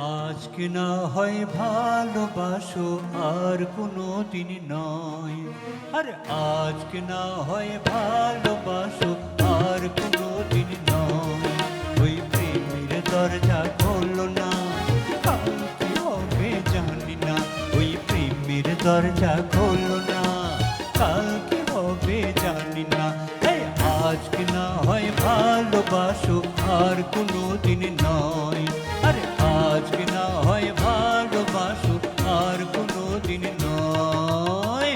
আজকে না হয় ভালোবাসো আর কোনো দিন নয়। আরে আজকে না হয় ভালোবাসো আর কোনো দিন নয়। ওই প্রেমের দরজা খোলো না, কাল কি হবে জানি না। ওই প্রেমের দরজা খোলো না, কাল কি হবে জানি না। আজকে না হয় ভালোবাসো আর কোনো দিন নয়। আরে আজকে না হয় ভালোবাসো আর কোনো দিন নয়।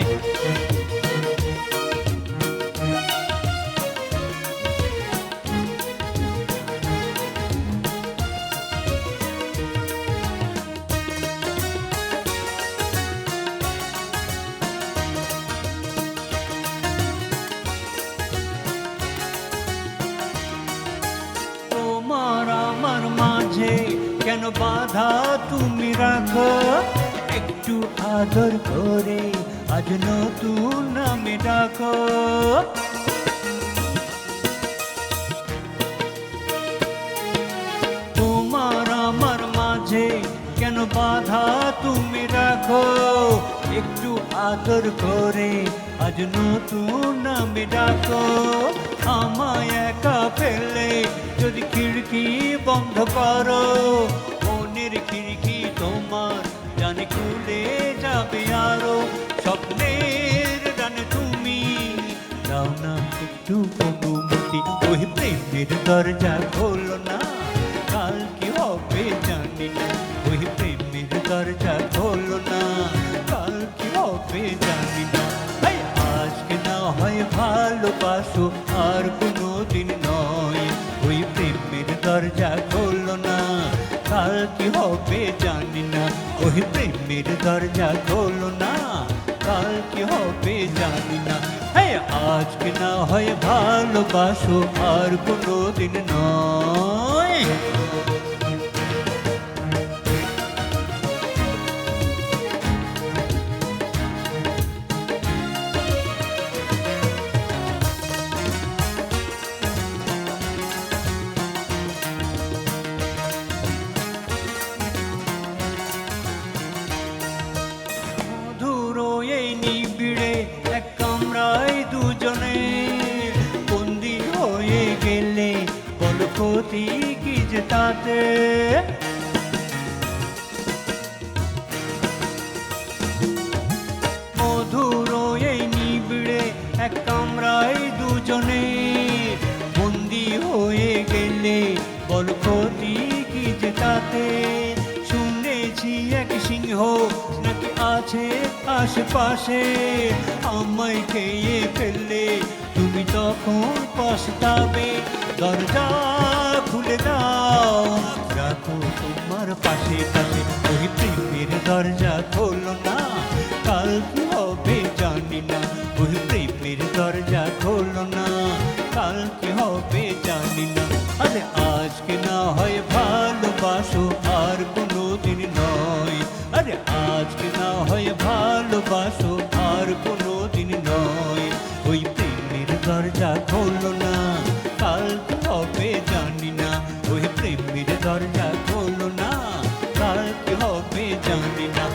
তোমার আমার মাঝে কেন বাধা তুমি রাখো? একটু আদর করে আজ নতুন নামে ডাকো। তোমার আমার মাঝে কেন বাধা তুমি রাখো? একটু আদর করে আজ নতুন নামে ডাকো। আমায় একা ফেলে যদি খিড়কি বন্ধ করো, মনের খিড়কি তোমার জানে খুলে যাবে আরো। স্বপ্নের ডানে তুমি দাও না একটু অনুমতি। ওই প্রেমের দরজা খোলো না, কাল কি হবে জানি না। ওই প্রেমের দরজা খোলো না, কাল কি হবে জানি না। আজকে না হয় ভালোবাসো আর কোনো দিন নয়। ওই প্রেমের দরজা খোলো না, কাল কি হবে জানি না। ওই প্রেমের দরজা খোলো না, কাল কি হবে জানি না। আজকে না হয় ভালোবাসো আর কোনো দিন নয়। মধুর এই নিবিড়ে এক কামরায় দুজনে বন্দি হয়ে গেলে বল ক্ষতি কি যে তাতে? মধুর এই নিবিড়ে এক কামরায় দুজনে বন্দি হয়ে গেলে বল ক্ষতি কি যে তাতে? শুনেছি এক সিংহ নাকি আছে আশেপাশে, আমায় খেয়ে ফেললে তুমি তখন পস্তাবে। দরজা খুলে দাও, রাখো তোমার পাশে পাশে। ওই প্রেমের দরজা খোলো না, কাল কি হবে জানি না। ওই প্রেমের দরজা খোলো না, কাল কি হবে জানি না। আরে আজকে না হয় ভালোবাসো আর কোনো দিন নয়। আরে আজকে না হয় ভালোবাসো আর কোনো দিন নয়। ওই প্রেমের দরজা খোলো না, কাল কি হবে জানি না। ওই প্রেমের দরজা খোলো না, কাল কি হবে জানি না।